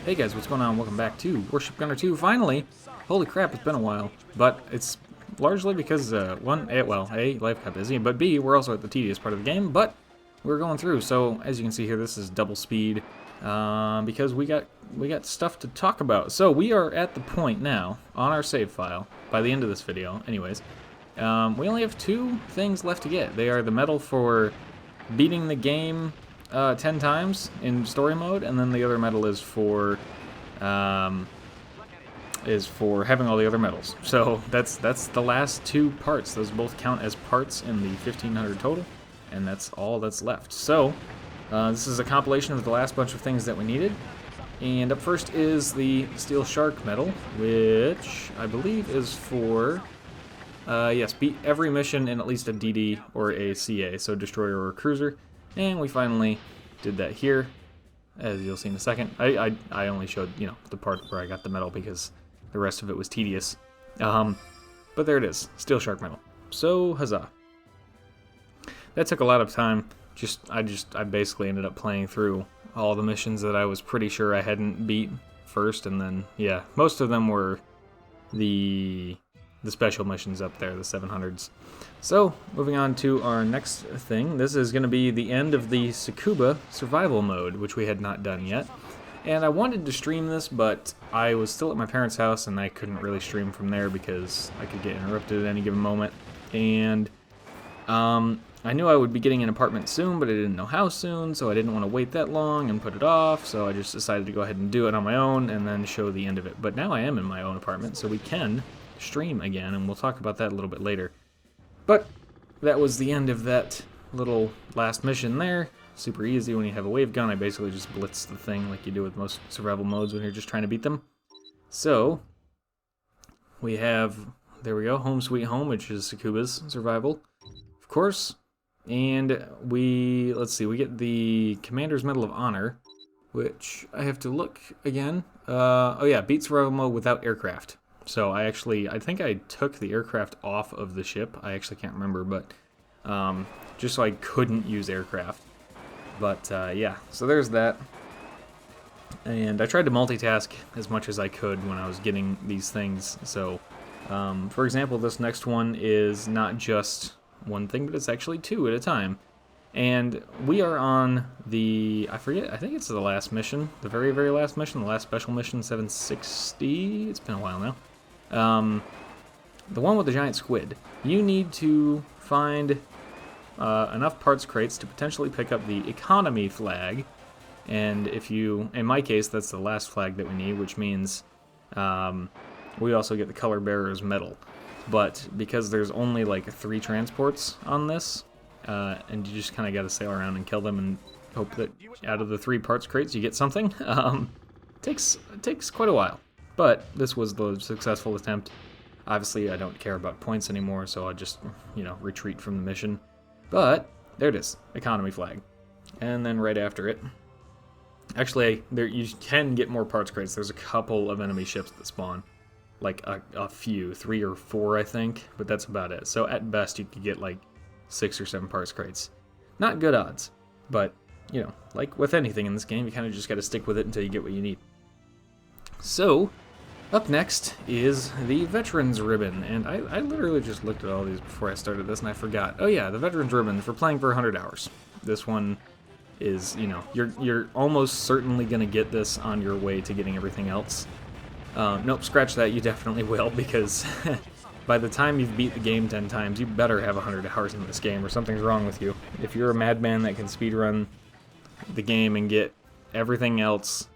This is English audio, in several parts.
Hey guys, what's going on? Welcome back to Warship Gunner 2, finally! Holy crap, it's been a while. But it's largely because, A, life got busy, but B, we're also at the tedious part of the game, but we're going through. So, as you can see here, this is double speed, because we got stuff to talk about. So, we are at the point now, on our save file, by the end of this video, anyways. We only have two things left to get. They are the medal for beating the game 10 times in story mode, and then the other medal is for having all the other medals. So that's the last two parts. Those both count as parts in the 1500 total, and that's all that's left. So this is a compilation of the last bunch of things that we needed. And up first is the Steel Shark medal, which I believe is for yes, beat every mission in at least a DD or a CA, so destroyer or cruiser. And we finally did that here, as you'll see in a second. I only showed, the part where I got the medal because the rest of it was tedious. But there it is, Steel Shark medal. So, huzzah. That took a lot of time. I basically ended up playing through all the missions that I was pretty sure I hadn't beat first, and then, yeah, most of them were the special missions up there, the 700s. So, moving on to our next thing. This is going to be the end of the Tsukuba survival mode, which we had not done yet. And I wanted to stream this, but I was still at my parents' house, and I couldn't really stream from there because I could get interrupted at any given moment. And I knew I would be getting an apartment soon, but I didn't know how soon, so I didn't want to wait that long and put it off, so I just decided to go ahead and do it on my own and then show the end of it. But now I am in my own apartment, so we can stream again, and we'll talk about that a little bit later. But that was the end of that little last mission there. Super easy when you have a wave gun. I basically just blitz the thing like you do with most survival modes when you're just trying to beat them. So, we have, there we go, Home Sweet Home, which is Tsukuba's survival, of course. And let's see, we get the Commander's Medal of Honor, which I have to look again. Oh yeah, beat survival mode without aircraft. So I think I took the aircraft off of the ship. I actually can't remember, but just so I couldn't use aircraft. But yeah, so there's that. And I tried to multitask as much as I could when I was getting these things. So, for example, this next one is not just one thing, but it's actually two at a time. And we are on I think it's the last mission, the very, very last mission, the last special mission, 760. It's been a while now. The one with the giant squid. You need to find enough parts crates to potentially pick up the economy flag, and in my case, that's the last flag that we need, which means we also get the color bearer's medal. But because there's only like 3 transports on this, and you just kind of got to sail around and kill them and hope that out of the 3 parts crates you get something, takes quite a while. But this was the successful attempt. Obviously, I don't care about points anymore, so I'll just, retreat from the mission. But there it is, economy flag. And then right after it, actually, you can get more parts crates. There's a couple of enemy ships that spawn, like a few, 3 or 4, I think, but that's about it. So at best, you could get like 6 or 7 parts crates. Not good odds, but like with anything in this game, you kind of just got to stick with it until you get what you need. So, up next is the Veterans Ribbon, and I literally just looked at all these before I started this, and I forgot. Oh yeah, the Veterans Ribbon for playing for 100 hours. This one is, you're almost certainly going to get this on your way to getting everything else. Nope, scratch that, you definitely will, because by the time you've beat the game 10 times, you better have 100 hours in this game, or something's wrong with you. If you're a madman that can speedrun the game and get everything else,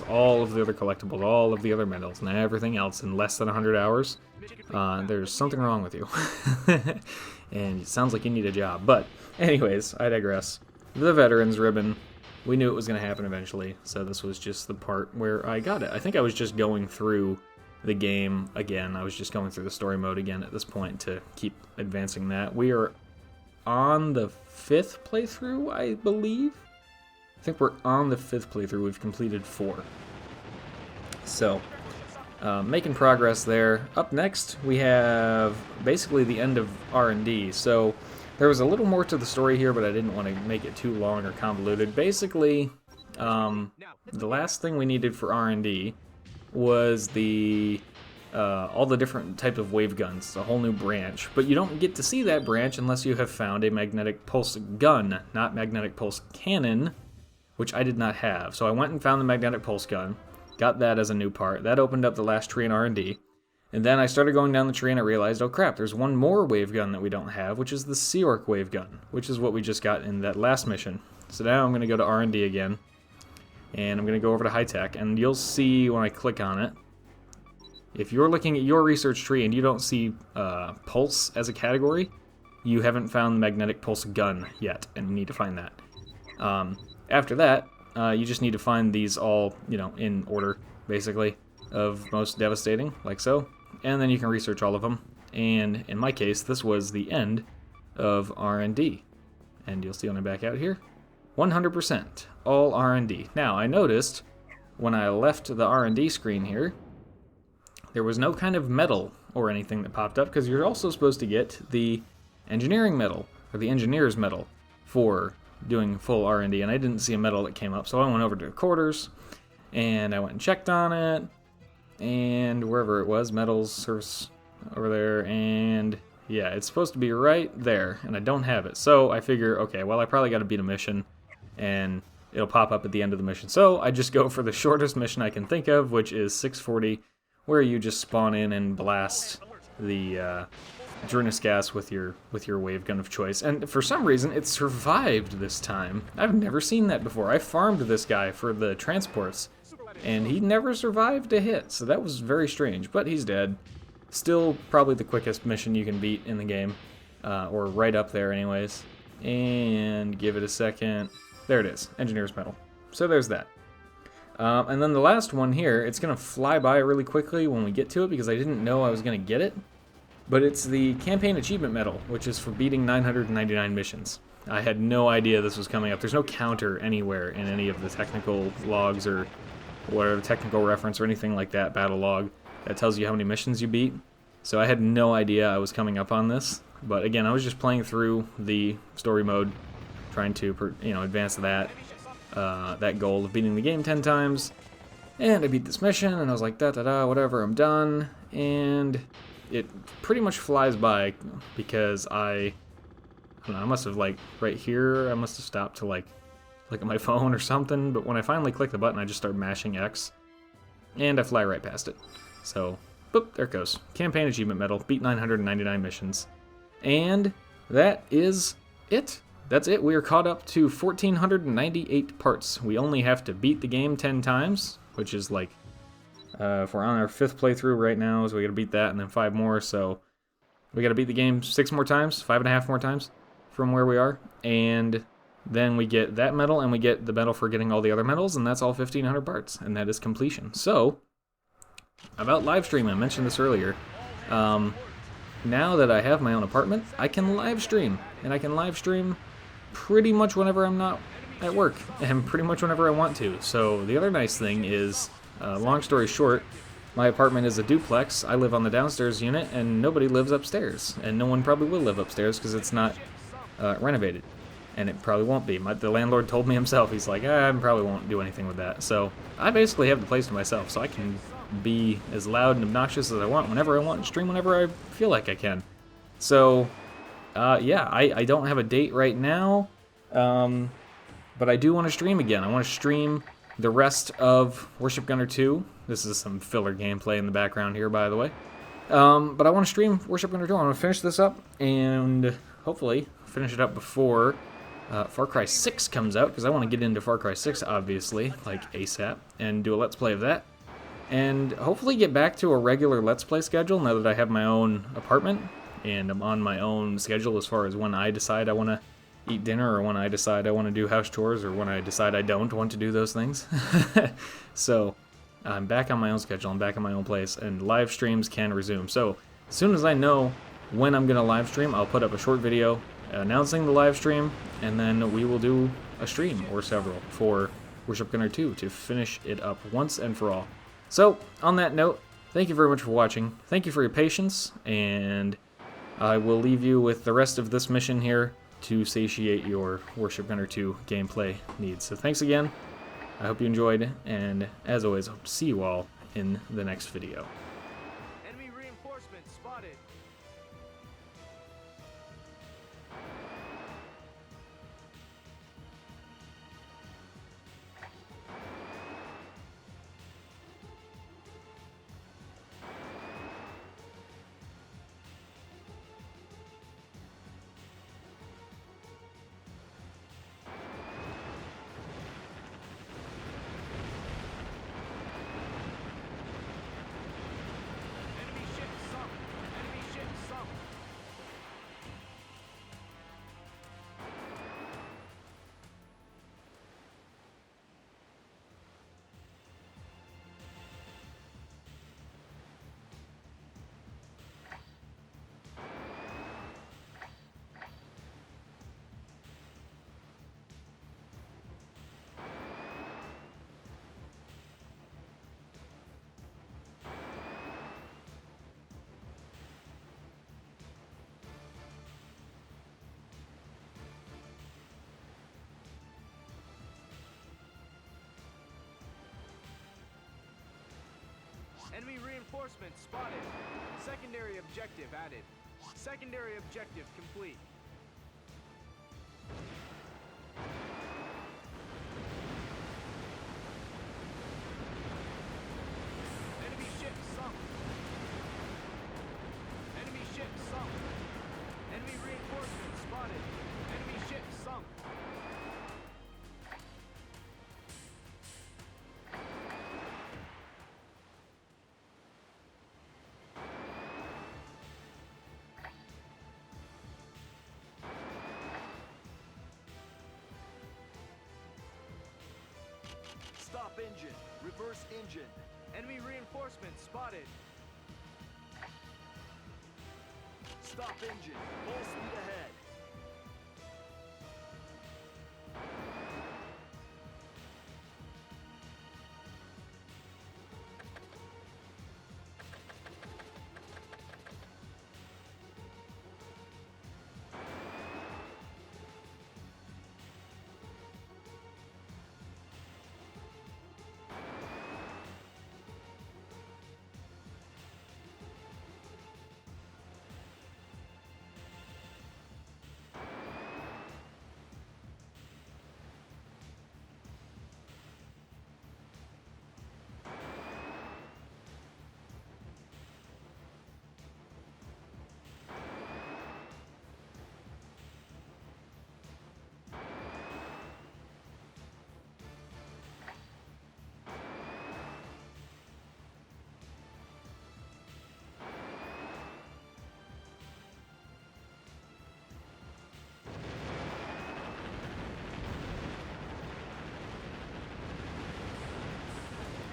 all of the other collectibles, all of the other medals, and everything else in less than 100 hours, there's something wrong with you. And it sounds like you need a job. But anyways, I digress. The Veterans Ribbon, we knew it was going to happen eventually, so this was just the part where I got it. I think I was just going through the game again. I was just going through the story mode again at this point to keep advancing that. We are on the 5th playthrough, I believe. I think we're on the 5th playthrough. We've completed 4. So, making progress there. Up next, we have basically the end of R&D. So, there was a little more to the story here, but I didn't want to make it too long or convoluted. Basically, the last thing we needed for R&D was the all the different types of wave guns. It's a whole new branch, but you don't get to see that branch unless you have found a magnetic pulse gun, not magnetic pulse cannon, which I did not have. So I went and found the magnetic pulse gun, got that as a new part. That opened up the last tree in R&D. And then I started going down the tree and I realized, oh crap, there's one more wave gun that we don't have, which is the Sea Orc wave gun, which is what we just got in that last mission. So now I'm going to go to R&D again, and I'm going to go over to high tech, and you'll see when I click on it, if you're looking at your research tree and you don't see pulse as a category, you haven't found the magnetic pulse gun yet, and you need to find that. After that, you just need to find these all, in order, basically, of most devastating, like so. And then you can research all of them. And in my case, this was the end of R&D. And you'll see when I back out here, 100%, all R&D. Now, I noticed when I left the R&D screen here, there was no kind of medal or anything that popped up, because you're also supposed to get the engineering medal, or the engineer's medal, for doing full R&D, and I didn't see a medal that came up, so I went over to quarters, and I went and checked on it, and wherever it was, medals, service over there, and yeah, it's supposed to be right there, and I don't have it. So I figure, okay, well, I probably got to beat a mission, and it'll pop up at the end of the mission. So I just go for the shortest mission I can think of, which is 640, where you just spawn in and blast the Drunus gas with your wave gun of choice. And for some reason, it survived this time. I've never seen that before. I farmed this guy for the transports, and he never survived a hit, so that was very strange, but he's dead. Still probably the quickest mission you can beat in the game, or right up there anyways. And give it a second. There it is, Engineer's Medal. So there's that. And then the last one here, it's going to fly by really quickly when we get to it because I didn't know I was going to get it. But it's the Campaign Achievement Medal, which is for beating 999 missions. I had no idea this was coming up. There's no counter anywhere in any of the technical logs or whatever, technical reference or anything like that, battle log, that tells you how many missions you beat. So I had no idea I was coming up on this. But again, I was just playing through the story mode, trying to advance that goal of beating the game 10 times. And I beat this mission, and I was like, da-da-da, whatever, I'm done. And it pretty much flies by because I don't know, I must have, right here, I must have stopped to, look at my phone or something. But when I finally click the button, I just start mashing X, and I fly right past it. So, boop, there it goes. Campaign Achievement Medal, beat 999 missions. And that is it. That's it. We are caught up to 1,498 parts. We only have to beat the game 10 times, which is if we're on our 5th playthrough right now, so we gotta beat that and then 5 more, so we gotta beat the game 6 more times, 5.5 more times from where we are, and then we get that medal, and we get the medal for getting all the other medals, and that's all 1,500 parts, and that is completion. So, about live streaming, I mentioned this earlier. Now that I have my own apartment, I can live stream, and I can live stream pretty much whenever I'm not at work, and pretty much whenever I want to. So the other nice thing is, long story short, my apartment is a duplex. I live on the downstairs unit, and nobody lives upstairs, and no one probably will live upstairs because it's not renovated, and it probably won't be. The landlord told me himself, he's like, I probably won't do anything with that. So I basically have the place to myself, so I can be as loud and obnoxious as I want whenever I want and stream whenever I feel like I can. So yeah, I don't have a date right now, but I do want to stream again. I want to stream the rest of Warship Gunner 2. This is some filler gameplay in the background here, by the way. But I want to stream Warship Gunner 2. I want to finish this up and hopefully finish it up before Far Cry 6 comes out, because I want to get into Far Cry 6, obviously, ASAP, and do a Let's Play of that. And hopefully get back to a regular Let's Play schedule now that I have my own apartment and I'm on my own schedule as far as when I decide I want to eat dinner, or when I decide I want to do house chores, or when I decide I don't want to do those things. So I'm back on my own schedule, I'm back in my own place, and live streams can resume. So as soon as I know when I'm going to live stream, I'll put up a short video announcing the live stream, and then we will do a stream or several for Warship Gunner 2 to finish it up once and for all. So, on that note, thank you very much for watching, thank you for your patience, and I will leave you with the rest of this mission here to satiate your Warship Gunner 2 gameplay needs. So thanks again, I hope you enjoyed, and as always, hope to see you all in the next video. Enemy reinforcements spotted. Enemy ship sunk. Enemy ship sunk. Enemy reinforcements spotted. Secondary objective added. Secondary objective complete. Enemy ship sunk. Enemy ship sunk. Enemy reinforcements spotted. Enemy ship sunk. Stop engine. Reverse engine. Enemy reinforcements spotted. Stop engine. Full speed ahead.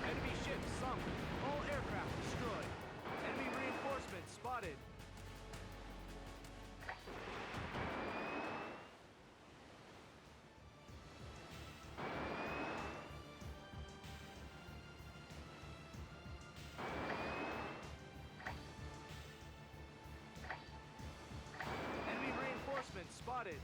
Enemy ship sunk. All aircraft destroyed. Enemy reinforcements spotted. Enemy reinforcements spotted.